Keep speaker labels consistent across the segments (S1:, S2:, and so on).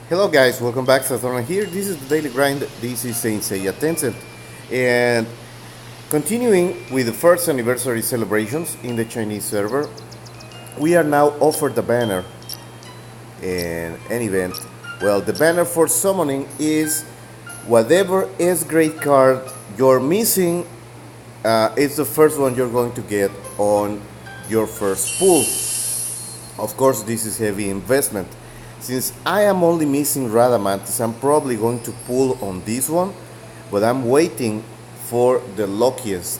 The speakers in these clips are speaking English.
S1: Hello guys, welcome back. Saturn here. This is the Daily Grind. This is Saint Seiya Tencent. And continuing with the first anniversary celebrations in the Chinese server, we are now offered the banner in an event. Well, the banner for summoning is whatever S grade card you're missing, it's the first one you're going to get on your first pull. Of course, this is heavy investment. Since I am only missing Radamantis, I'm probably going to pull on this one, but I'm waiting for the luckiest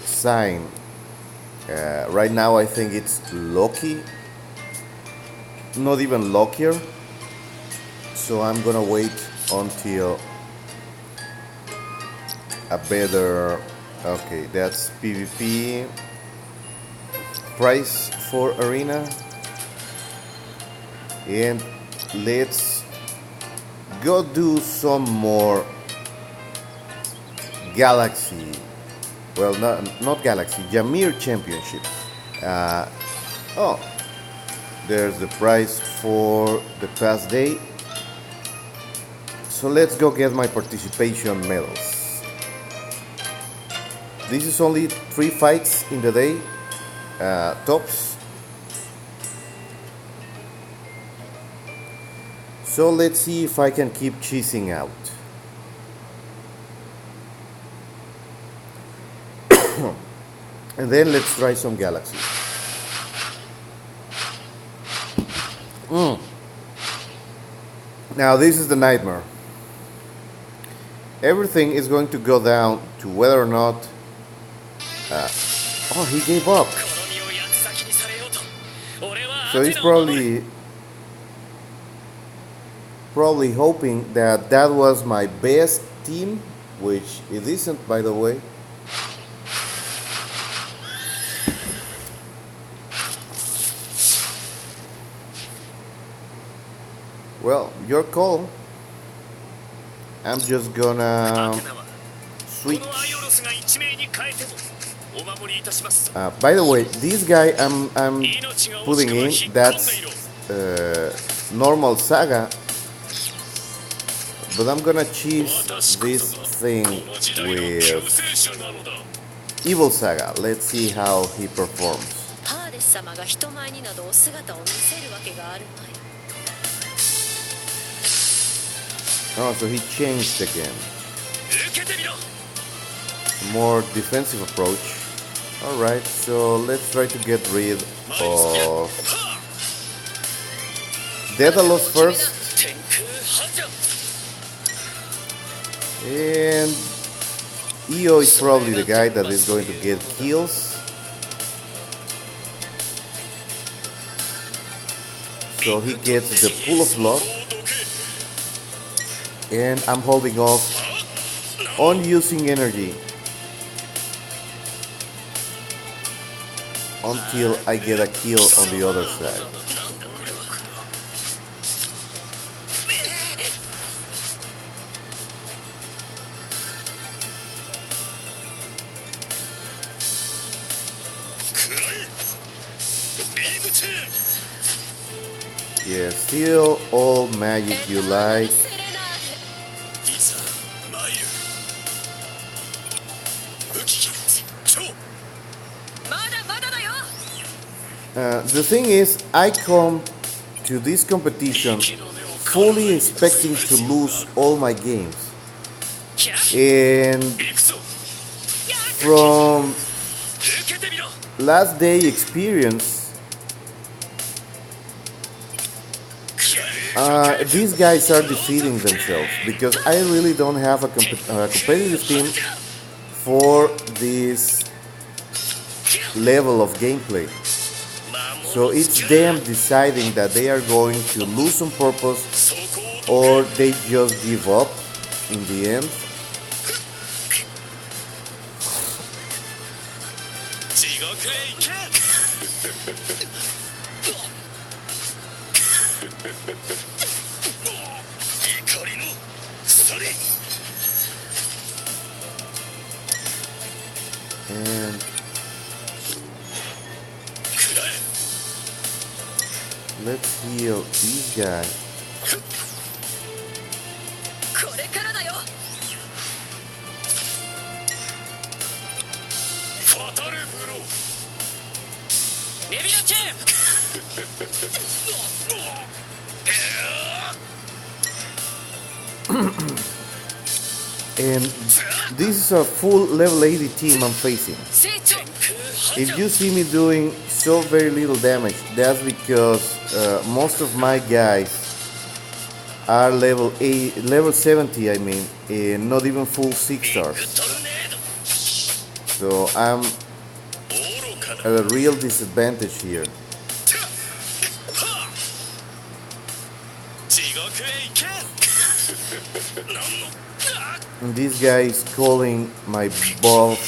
S1: sign. Right now, I think it's lucky, not even luckier. So I'm gonna wait until a better. Okay, that's PvP price for arena. And let's go do some more Galaxy. Well, not Galaxy, Jamir Championship. Oh, there's the prize for the past day. So let's go get my participation medals. This is only 3 fights in the day, tops. So let's see if I can keep cheesing out. And then let's try some Galaxy. Now this is the nightmare. Everything is going to go down to whether or not... oh, he gave up. So he's probably hoping that that was my best team, which it isn't, by the way. Well, your call. I'm just gonna switch. By the way, this guy I'm putting in, that's normal Saga, but I'm gonna cheese this thing with Evil Saga. Let's see how he performs. Oh, so he changed again. More defensive approach. Alright, so let's try to get rid of Daedalus first. And EO is probably the guy that is going to get kills. So he gets the Pool of Blood. And I'm holding off on using energy until I get a kill on the other side. Yeah, still all magic you like. The thing is, I come to this competition fully expecting to lose all my games. And from last day experience, these guys are defeating themselves because I really don't have a competitive team for this level of gameplay. So it's them deciding that they are going to lose on purpose or they just give up in the end. And let's heal this guy.
S2: これからだよ。
S3: ファタルブロー。
S2: レビラチェーン。
S1: And this is a full level 80 team I'm facing.
S2: 成長。
S1: If you see me doing so very little damage, that's because most of my guys are level 8, level 70, I mean, and not even full 6 stars.
S3: トルネード。
S1: So I'm
S3: 愚か
S1: at
S3: な。
S1: a real disadvantage here.
S3: はあ。地獄へ行け。なんの。あ
S1: And this guy is calling my bluff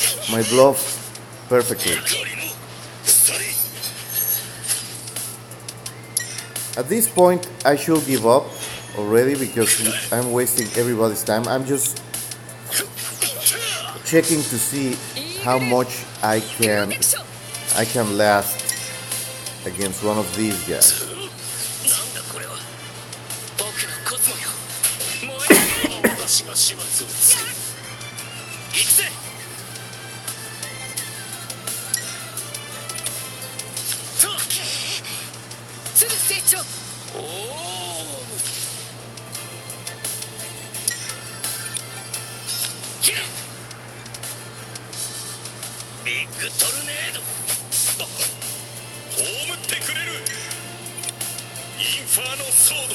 S1: perfectly.
S3: 怒りの。それ。
S1: At this point, I should give up already because I'm wasting everybody's time. I'm just checking to see how much I can last against one of these guys.
S3: なんだこれは。僕のコスモよ。燃え。私が始末をつける。行くぜ。と。
S2: すぐ成長。
S3: おお。ヒッ。ビッグトルネード。葬ってくれる。インファーノソード。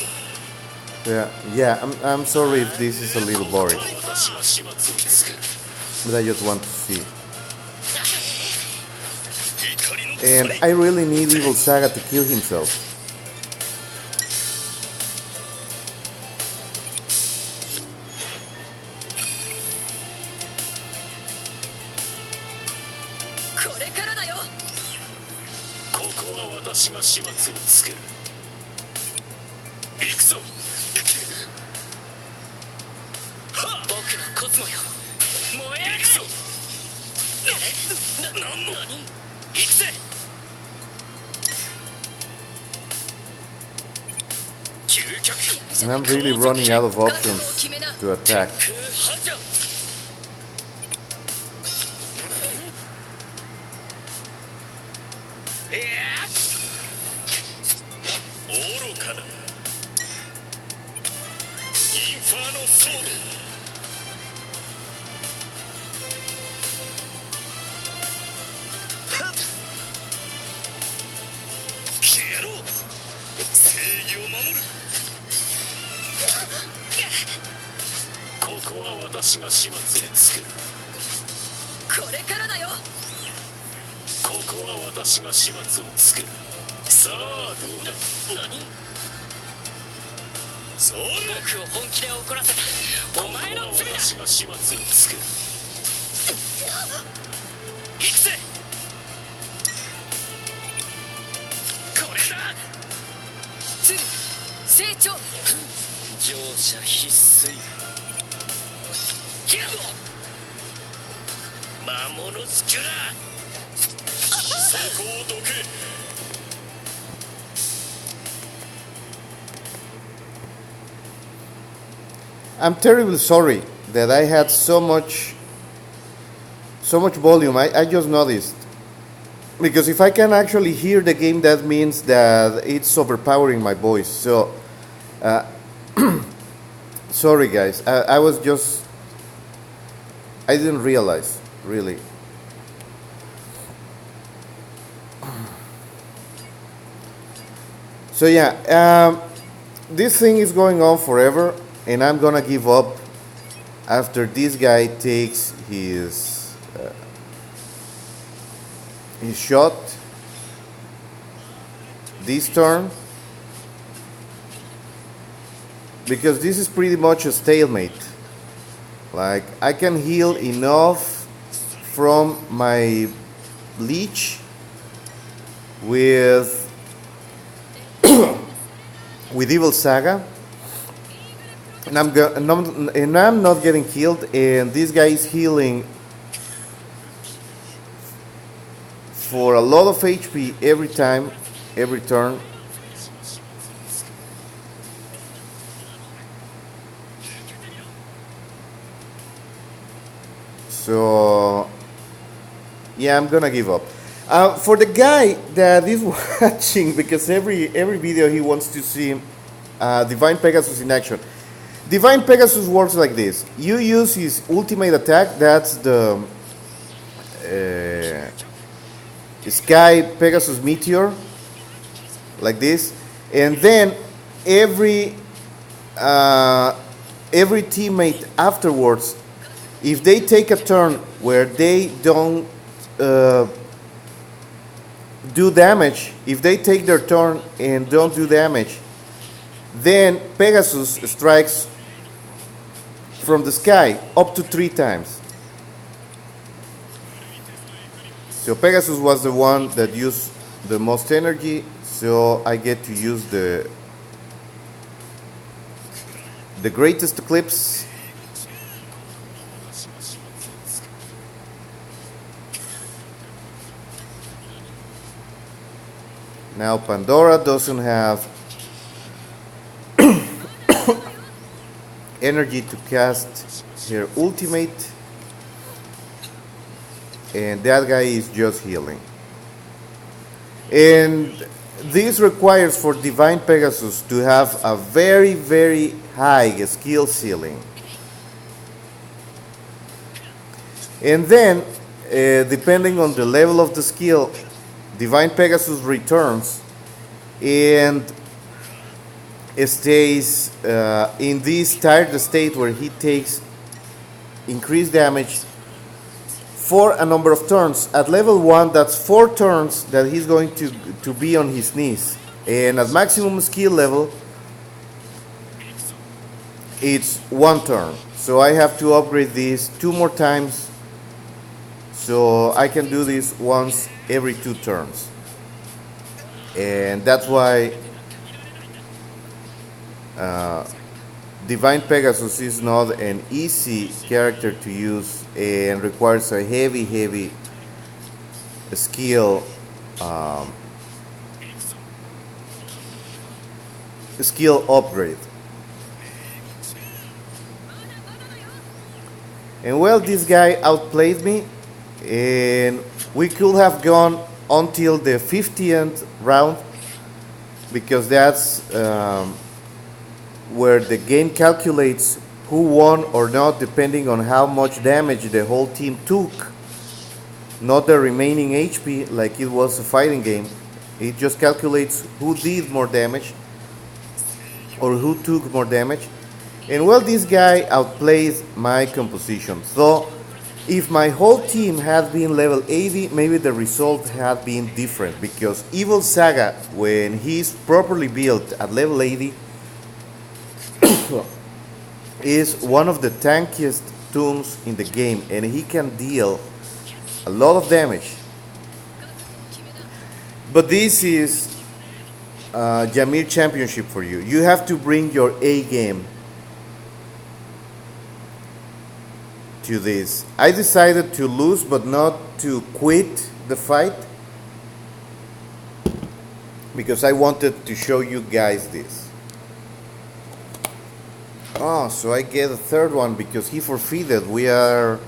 S1: Yeah, I'm sorry if this is a little boring,
S3: 私は始末をつける。
S1: but I just want to see.
S3: 怒りの
S1: And I really need Evil Saga to kill himself.
S2: これからだよ。
S3: ここは私が始末をつける。行くぞ。はっ。
S2: 僕のコスモよ。燃え
S3: 行くぞ。なんの。行くぜ。究極。
S1: And I'm really running out of options to attack.
S3: 空ハジャ。いや。愚かだ。インファーノソード。消えろ。正義を守る。ここは私が始末をつける。
S2: これからだよ。
S3: ここは私が始末をつける。さあどうだ。何。それ。
S2: 僕を本気で怒らせた。お前の罪だ。
S3: 私が始末をつける。行くぜ。これだ。
S2: すぐ成長。
S3: 乗車必須。キラボ。魔物スキュラー。そこをどけ。
S1: I'm terribly sorry that I had so much volume. I just noticed. Because if I can actually hear the game, that means that it's overpowering my voice. So, sorry guys. I didn't realize, really. So yeah, this thing is going on forever, and I'm gonna give up after this guy takes his shot this turn, because this is pretty much a stalemate. Like, I can heal enough from my leech with with Evil Saga, and I'm not getting killed, and this guy is healing for a lot of HP every time, every turn. So yeah, I'm gonna give up. For the guy that is watching, because every video he wants to see Divine Pegasus in action. Divine Pegasus works like this. You use his ultimate attack. That's the Sky Pegasus Meteor, like this, and then every every teammate afterwards, if they take a turn where they don't do damage, if they take their turn and don't do damage, then Pegasus strikes from the sky up to 3 times. So Pegasus was the one that used the most energy, so I get to use the greatest eclipse. Now Pandora doesn't have energy to cast her ultimate, and that guy is just healing. And this requires for Divine Pegasus to have a very, very high skill ceiling. And then, depending on the level of the skill, Divine Pegasus returns and stays in this tired state where he takes increased damage for a number of turns. At level 1, that's 4 turns that he's going to be on his knees. And at maximum skill level, it's 1 turn. So I have to upgrade this 2 more times. So I can do this once every 2 turns. And that's why Divine Pegasus is not an easy character to use and requires a heavy skill upgrade. And well, this guy outplayed me, and we could have gone until the 50th round, because that's where the game calculates who won or not depending on how much damage the whole team took, not the remaining HP like it was a fighting game. It just calculates who did more damage or who took more damage. And well, this guy outplays my composition. So if my whole team had been level 80, maybe the result had been different, because Evil Saga, when he's properly built at level 80, is one of the tankiest toons in the game, and he can deal a lot of damage. But this is Jamir Championship for you. You have to bring your A game to this. I decided to lose, but not to quit the fight, because I wanted to show you guys this. Oh, so I get a third one because he forfeited. We are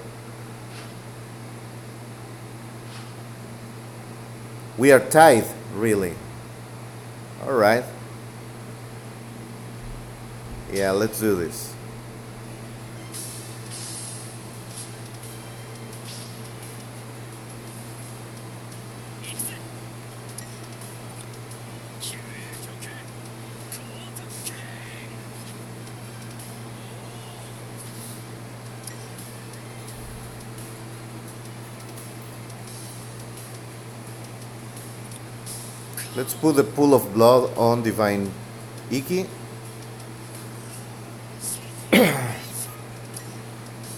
S1: tied, really. All right. Yeah, let's do this. Let's put the pool of blood on Divine Iki.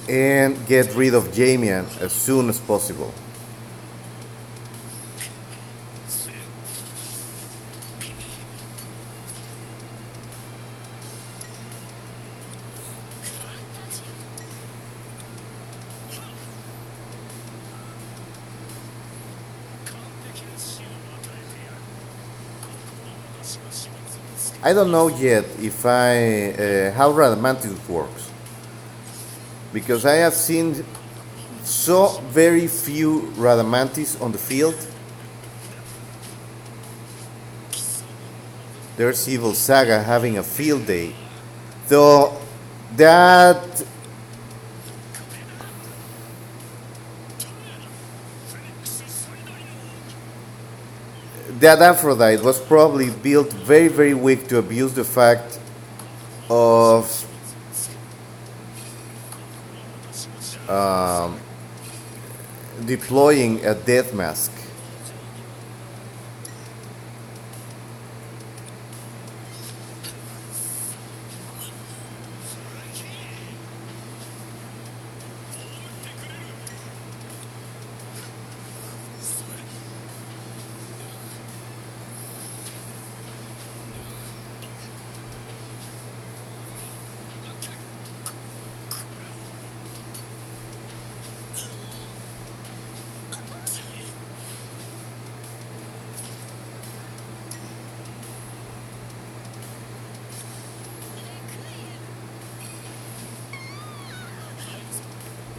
S1: And get rid of Jamir as soon as possible. I don't know yet if how Radamantis works, because I have seen So very few Radamantis on the field. There's Evil Saga having a field day. Though that that Aphrodite was probably built very very weak to abuse the fact of deploying a death mask.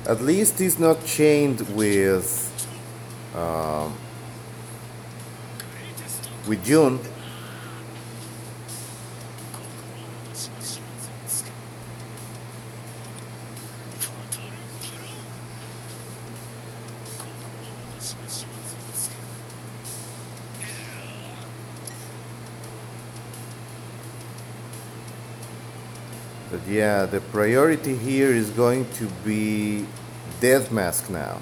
S1: At least he's not chained with June. But yeah, the priority here is going to be Death Mask now.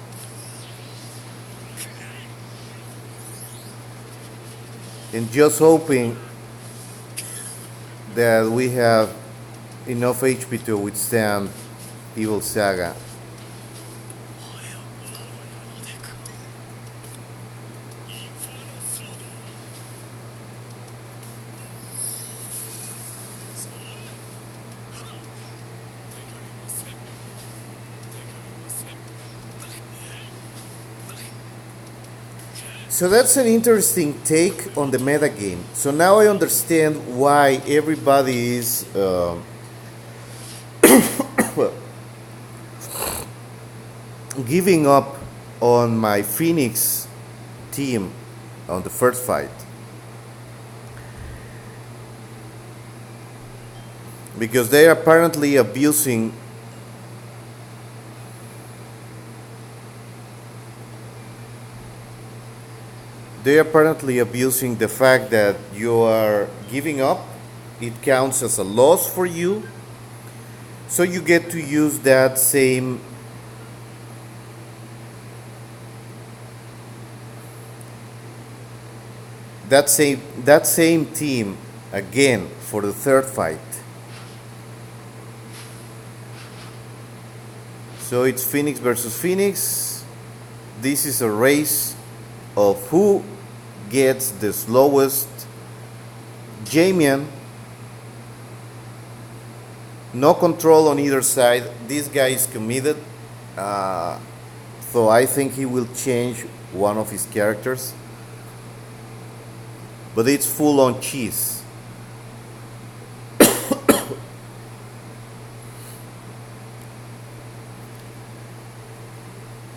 S1: And just hoping that we have enough HP to withstand Evil Saga. So that's an interesting take on the meta game. So now I understand why everybody is giving up on my Phoenix team on the first fight. Because they are apparently abusing the fact that you are giving up. It counts as a loss for you. So you get to use that same team again for the third fight. So it's Phoenix versus Phoenix. This is a race of who gets the slowest Jamir. No control on either side. This guy is committed. So I think he will change one of his characters. But it's full on cheese.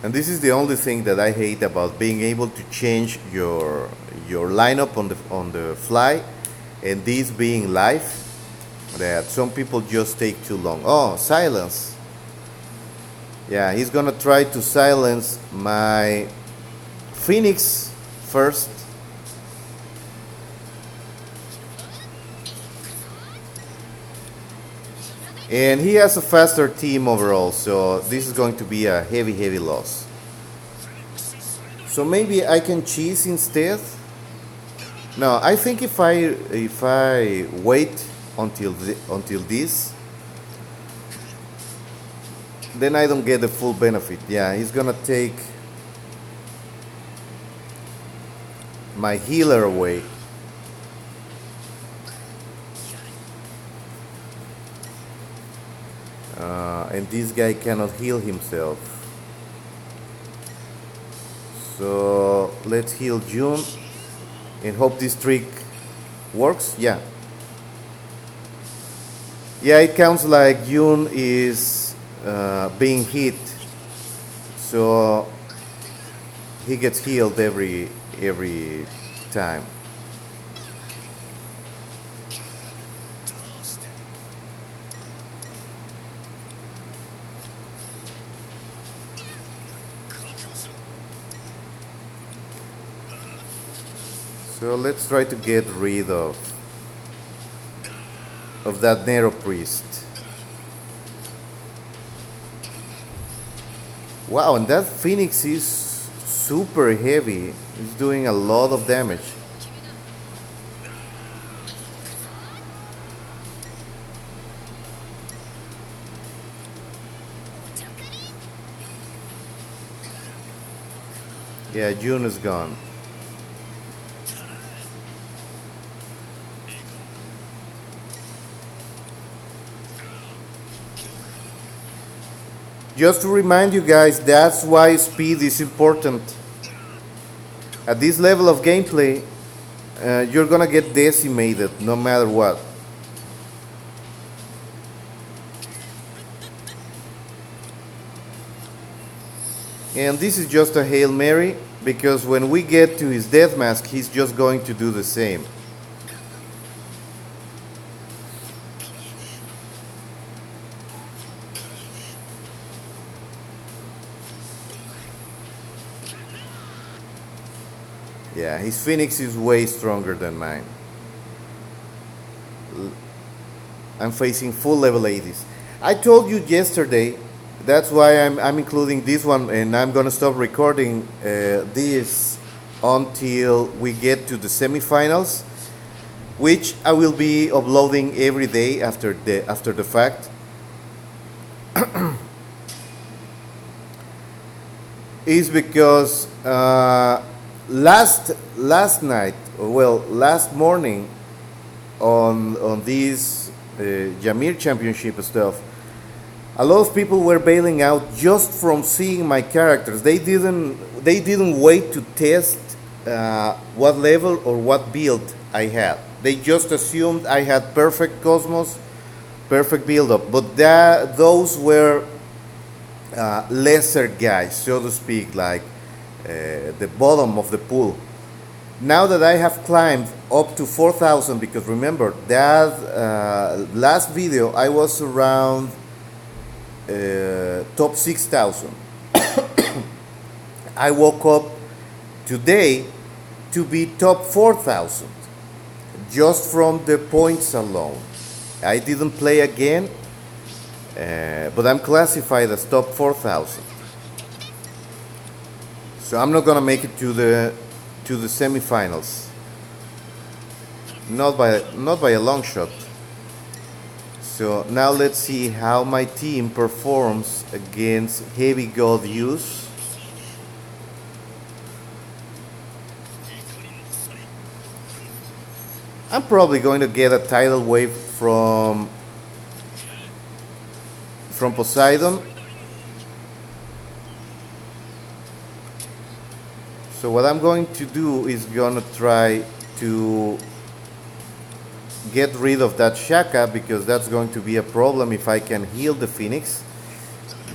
S1: And this is the only thing that I hate about being able to change your lineup on the fly, and this being live, that some people just take too long. Oh, silence. Yeah, he's gonna try to silence my Phoenix first. And he has a faster team overall, so this is going to be a heavy loss. So maybe I can cheese instead. No, I think if I wait until this, then I don't get the full benefit. Yeah, he's gonna take my healer away. And this guy cannot heal himself. So let's heal June and hope this trick works. Yeah. Yeah, it counts like June is being hit. So he gets healed every time. So let's try to get rid of that Nero priest. Wow, and that Phoenix is super heavy. It's doing a lot of damage. Yeah, June is gone. Just to remind you guys, that's why speed is important. At this level of gameplay, you're gonna get decimated no matter what. And this is just a Hail Mary, because when we get to his death mask, he's just going to do the same. Yeah, his Phoenix is way stronger than mine. I'm facing full level 80s. I told you yesterday, that's why I'm including this one, and I'm gonna stop recording this until we get to the semifinals, which I will be uploading every day after the fact. Is because last night, well, last morning, on this Jamir championship stuff, a lot of people were bailing out just from seeing my characters. They didn't wait to test what level or what build I had. They just assumed I had perfect Cosmos, perfect build up. But those were lesser guys, so to speak, like the bottom of the pool. Now that I have climbed up to 4,000, because remember that last video I was around top 6,000. I woke up today to be top 4,000 just from the points alone. I didn't play again, but I'm classified as top 4,000. So I'm not gonna make it to the semifinals. Not by a long shot. So now let's see how my team performs against heavy god use. I'm probably going to get a tidal wave from Poseidon. So what I'm going to do is gonna try to get rid of that Shaka, because that's going to be a problem if I can heal the Phoenix.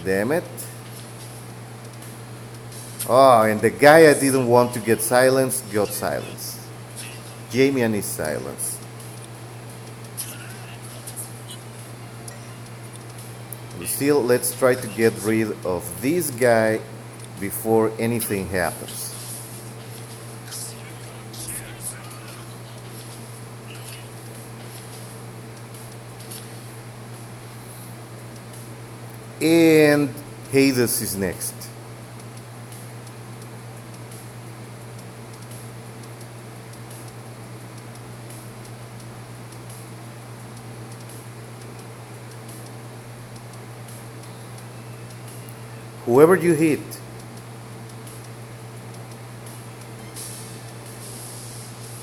S1: Damn it. Oh, and the guy I didn't want to get silenced got silenced. Jamir is silenced. Still, let's try to get rid of this guy before anything happens. And Hades is next. Whoever you hit,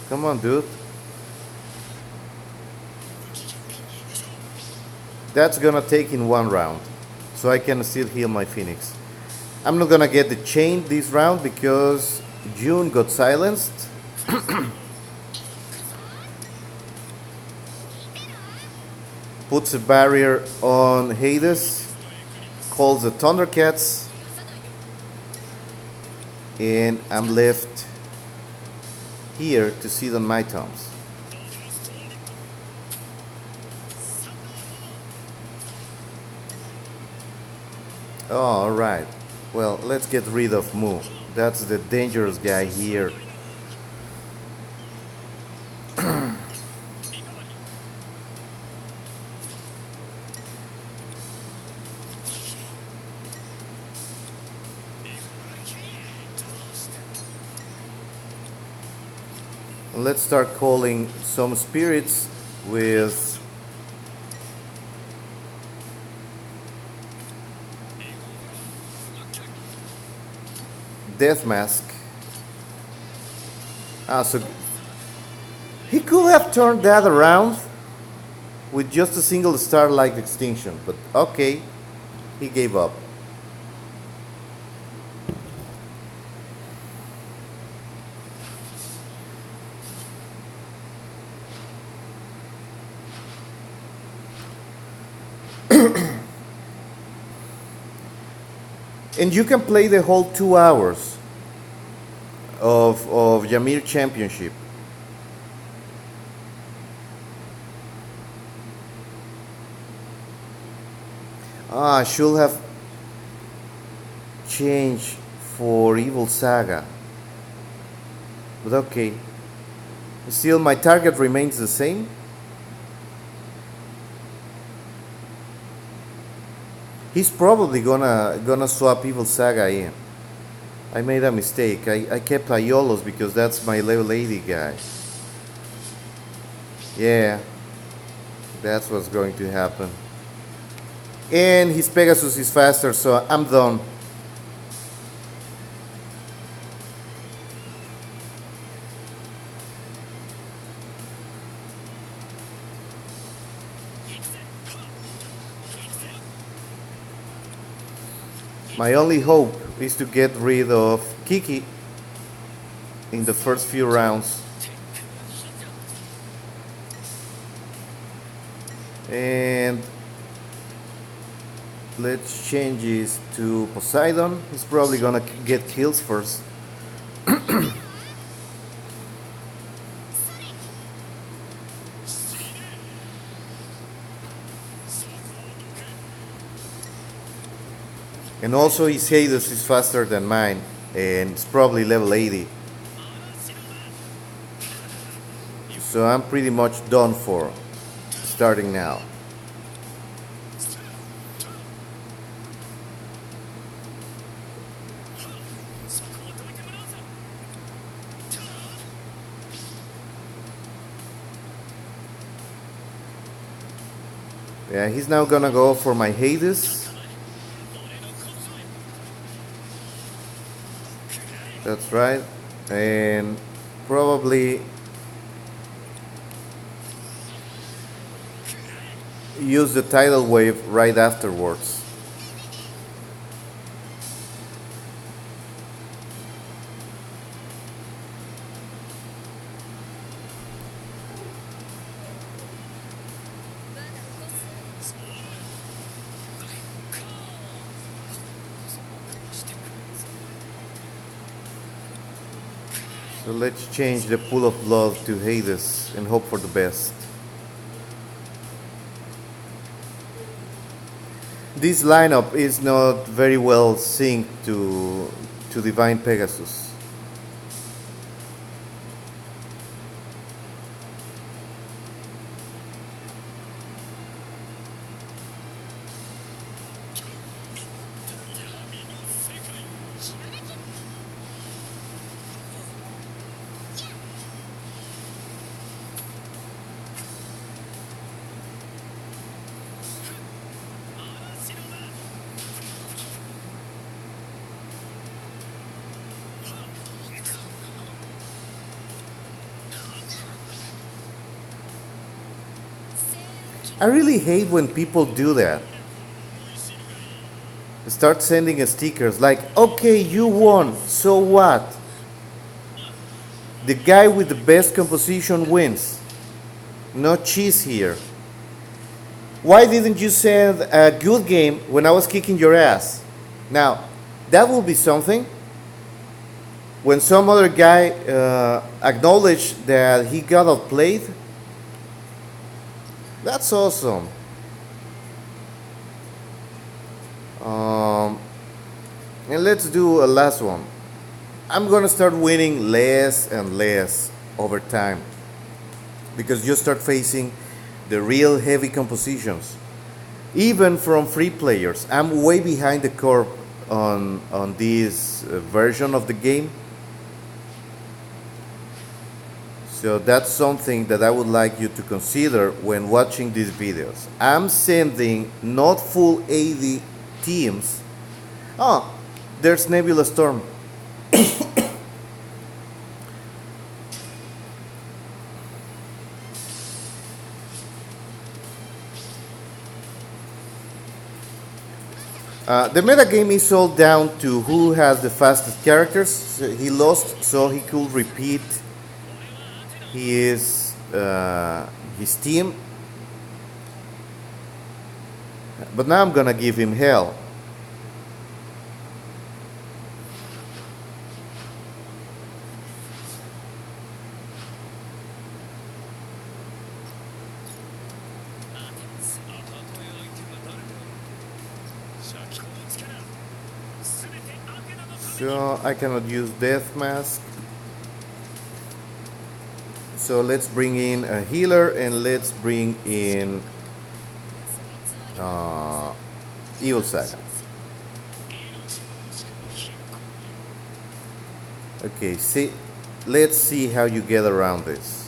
S1: come on, dude. That's gonna take in one round, so I can still heal my Phoenix. I'm not gonna get the chain this round because June got silenced. Puts a barrier on Hades, calls the Thundercats, and I'm left here to sit on my thumbs. Oh, alright. Well, let's get rid of Mu. That's the dangerous guy here. Let's start calling some spirits with Death Mask. So he could have turned that around with just a single Starlight Extinction, but okay, he gave up. And you can play the whole 2 hours of Jamir Championship. I should have changed for Evil Saga. But okay. Still, my target remains the same. He's probably gonna swap Evil Saga in. I made a mistake. I kept Aiolos because that's my level 80 guy. Yeah, that's what's going to happen. And his Pegasus is faster, so I'm done. My only hope is to get rid of Kiki in the first few rounds. And let's change this to Poseidon. He's probably gonna get kills first. And also his Hades is faster than mine, and it's probably level 80. So I'm pretty much done for, starting now. Yeah, he's now gonna go for my Hades. That's right. And probably use the tidal wave right afterwards. So let's change the pool of blood to Hades and hope for the best. This lineup is not very well synced to Divine Pegasus. I really hate when people do that. Start sending stickers like, okay, you won, so what? The guy with the best composition wins. No cheese here. Why didn't you send a good game when I was kicking your ass? Now, that will be something. When some other guy acknowledged that he got outplayed, that's awesome. Um, and let's do a last one. I'm gonna start winning less and less over time because you start facing the real heavy compositions. Even from free players, I'm way behind the curve on this version of the game. So that's something that I would like you to consider when watching these videos. I'm sending not full AD teams. Oh, there's Nebula Storm. The meta game is all down to who has the fastest characters. So he lost, so he could repeat his team. But now I'm gonna give him hell. So I cannot use Death Mask. So let's bring in a healer and let's bring in Evil Saga. Okay, let's see how you get around this.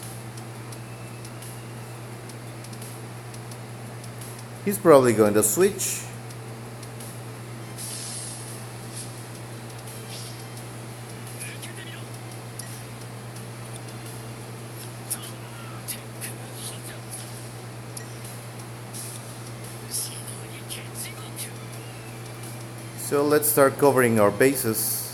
S1: He's probably going to switch. So let's start covering our bases.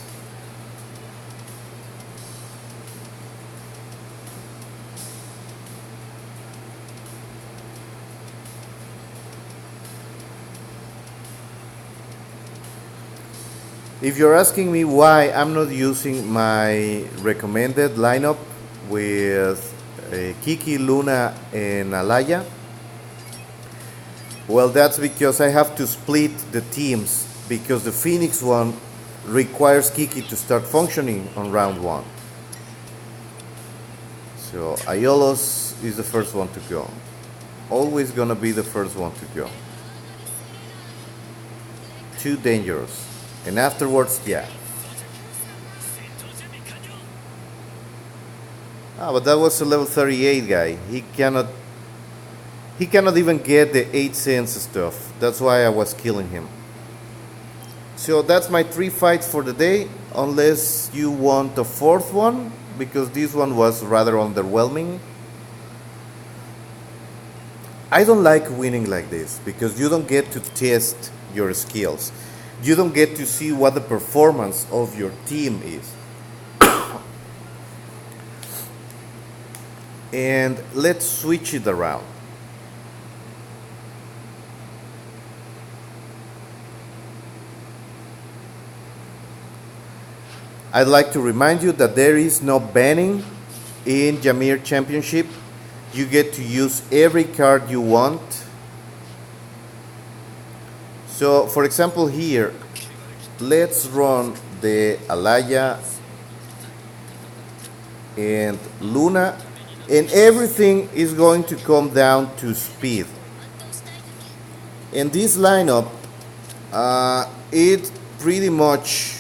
S1: If you're asking me why I'm not using my recommended lineup with Kiki, Luna, and Alaya, well, that's because I have to split the teams because the Phoenix one requires Kiki to start functioning on round 1. So Aiolos is the first one to go. Always gonna be the first one to go. Too dangerous. And afterwards, yeah. Ah, but that was a level 38 guy. He cannot even get the 8 cents stuff. That's why I was killing him. So that's my 3 fights for the day, unless you want a 4th one, because this one was rather underwhelming. I don't like winning like this, because you don't get to test your skills. You don't get to see what the performance of your team is. And let's switch it around. I'd like to remind you that there is no banning in Jamir Championship. You get to use every card you want. So, for example, here, let's run the Alaya and Luna, and everything is going to come down to speed. In this lineup, it pretty much,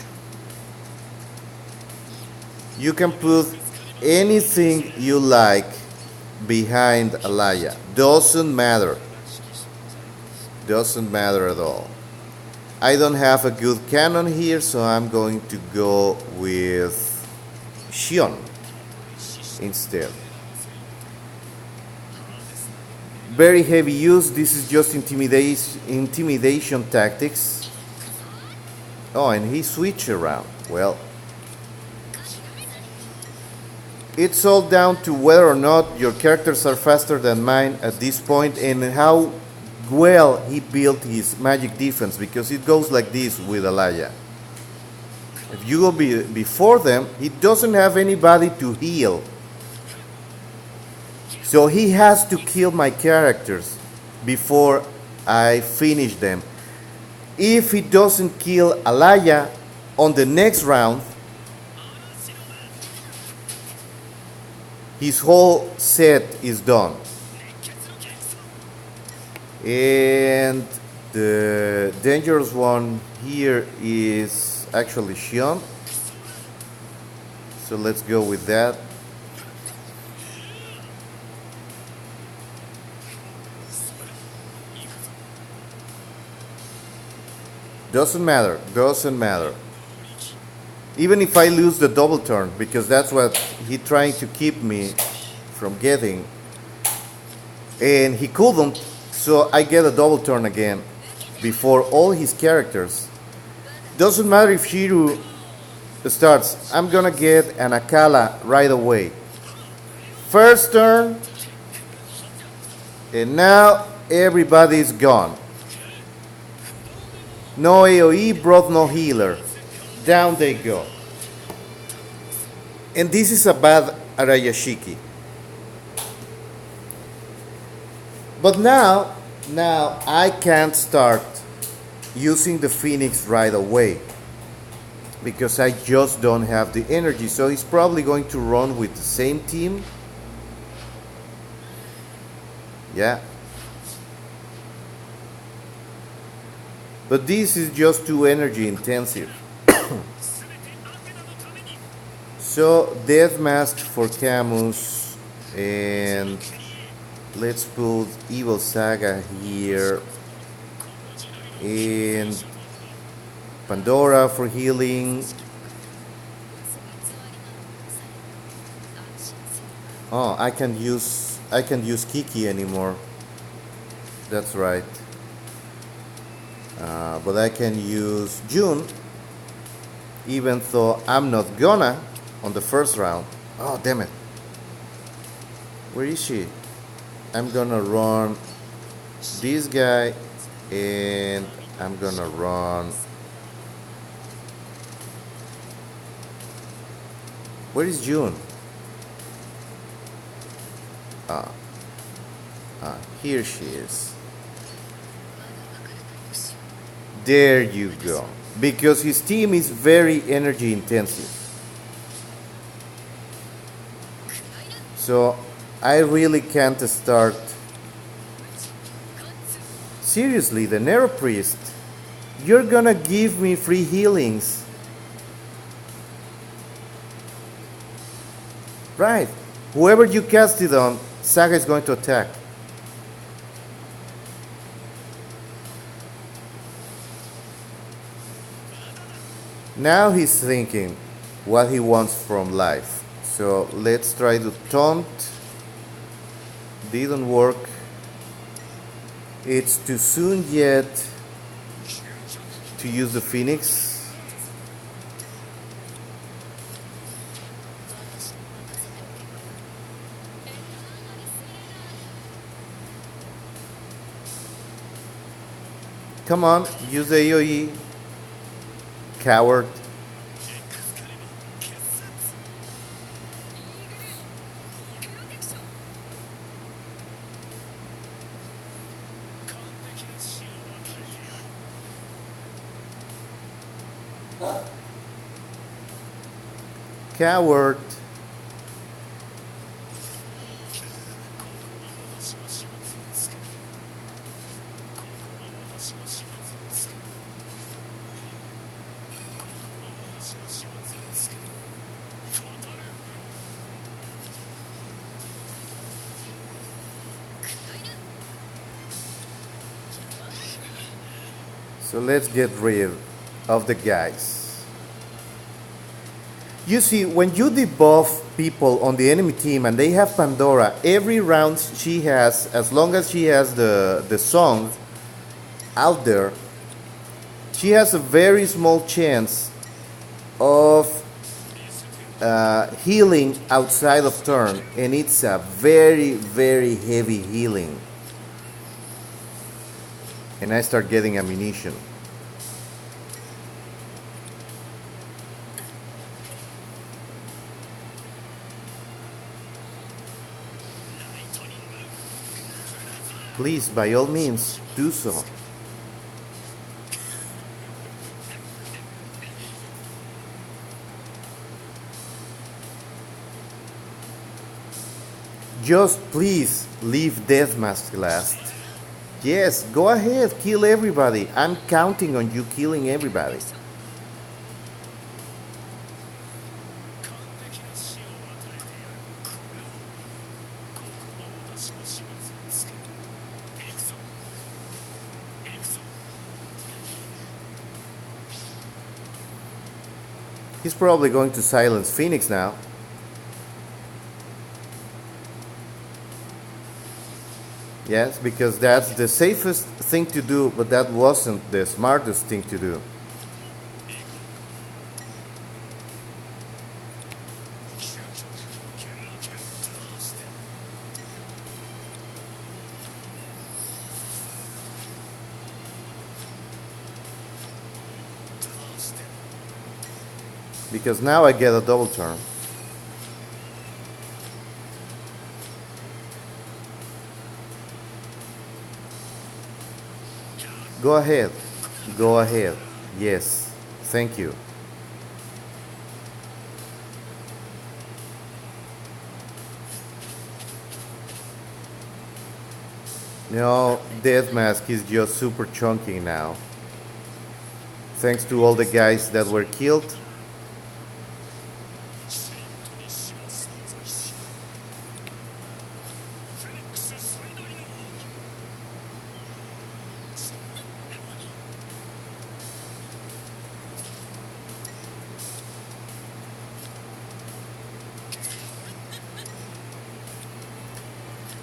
S1: you can put anything you like behind Alaya. Doesn't matter. Doesn't matter at all. I don't have a good cannon here, so I'm going to go with Shion instead. Very heavy use. This is just intimidation tactics. Oh, and he switched around. Well, it's all down to whether or not your characters are faster than mine at this point, and how well he built his magic defense, because it goes like this with Alaya. If you go before them, he doesn't have anybody to heal. So he has to kill my characters before I finish them. If he doesn't kill Alaya on the next round, his whole set is done. And the dangerous one here is actually Shion. So let's go with that. Doesn't matter, doesn't matter. Even if I lose the double turn, because that's what he trying to keep me from getting. And he couldn't, so I get a double turn again before all his characters. Doesn't matter if Shiru starts, I'm gonna get an Akala right away. First turn, and now everybody's gone. No AoE, brought no healer. Down they go. And this is a bad Arayashiki. But now I can't start using the Phoenix right away because I just don't have the energy. So he's probably going to run with the same team. Yeah. But this is just too energy intensive. So Death Mask for Camus, and let's put Evil Saga here, and Pandora for healing. Oh, I can't use Kiki anymore. That's right. But I can use June, even though I'm not gonna on the first round. Oh, damn it. Where is she? I'm gonna run this guy, and I'm gonna run. Where is June? Here she is. There you go. Because his team is very energy intensive. So I really can't start. Seriously, the Nero Priest, you're gonna give me free healings. Right. Whoever you cast it on, Saga is going to attack. Now he's thinking what he wants from life. So let's try to taunt. Didn't work. It's too soon yet to use the Phoenix. Come on, use the AoE. Coward. Coward. So let's get rid of the guys. You see, when you debuff people on the enemy team and they have Pandora, every round she has, as long as she has the song out there, she has a very small chance of healing outside of turn, and it's a very, very heavy healing. And I start getting ammunition. please, by all means, do so. Just please leave Deathmask last. Yes, go ahead, kill everybody. I'm counting on you killing everybody. He's probably going to silence Phoenix now. Yes, because that's the safest thing to do, but that wasn't the smartest thing to do. Because now I get a double turn. Go ahead. Go ahead. Yes. Thank you. No, Deathmask is just super chunky now. Thanks to all the guys that were killed.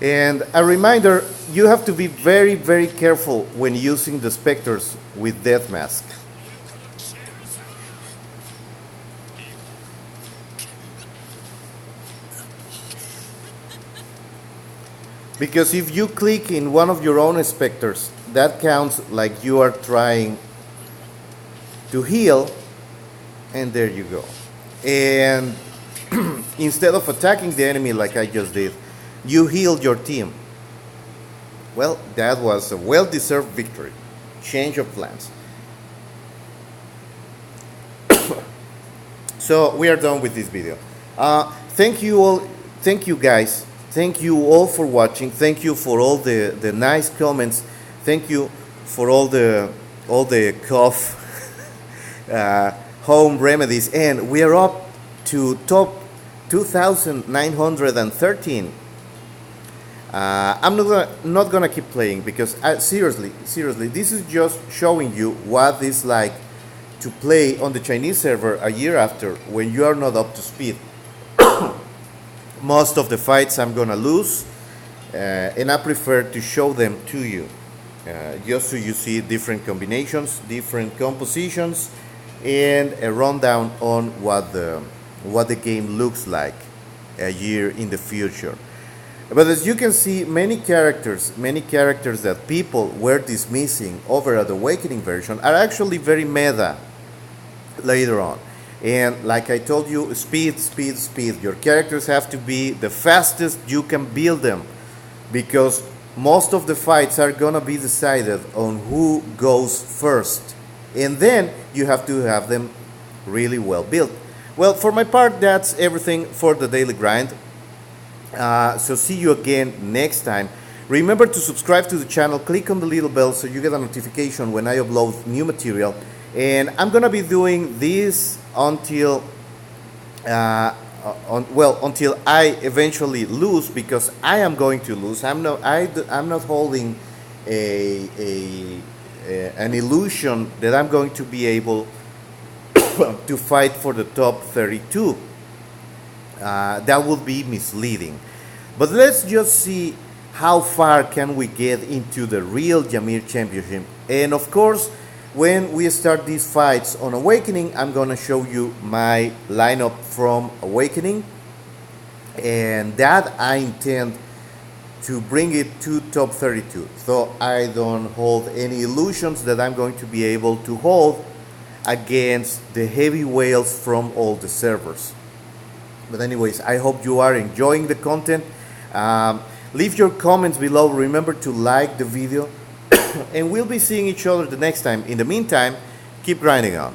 S1: And a reminder, you have to be very, very careful when using the Spectres with Deathmask. Because if you click in one of your own Spectres, that counts like you are trying to heal, and there you go. And instead of attacking the enemy like I just did, you healed your team. Well, that was a well-deserved victory. Change of plans. So we are done with this video. Thank you all. Thank you guys. Thank you all for watching. Thank you for all the nice comments. Thank you for all the cough home remedies. And we are up to top 2,913. I'm not gonna keep playing because seriously, this is just showing you what it's like to play on the Chinese server a year after when you are not up to speed. Most of the fights I'm gonna lose, and I prefer to show them to you, just so you see different combinations, different compositions, and a rundown on what the game looks like a year in the future. But as you can see, many characters that people were dismissing over at the Awakening version are actually very meta later on. And like I told you, speed. Your characters have to be the fastest you can build them, because most of the fights are gonna be decided on who goes first. And then you have to have them really well built. Well, for my part, that's everything for the daily grind. So see you again next time. Remember to subscribe to the channel, click on the little bell so you get a notification when I upload new material. And I'm gonna be doing this until until I eventually lose, because I am going to lose. I'm not holding an illusion that I'm going to be able to fight for the top 32. That would be misleading. But let's just see how far can we get into the real Jamir Championship. And of course, when we start these fights on Awakening, I'm gonna show you my lineup from Awakening, and that I intend to bring it to top 32. So I don't hold any illusions that I'm going to be able to hold against the heavy whales from all the servers. But anyways, I hope you are enjoying the content. Leave your comments below. Remember to like the video. And we'll be seeing each other the next time. In the meantime, keep grinding on.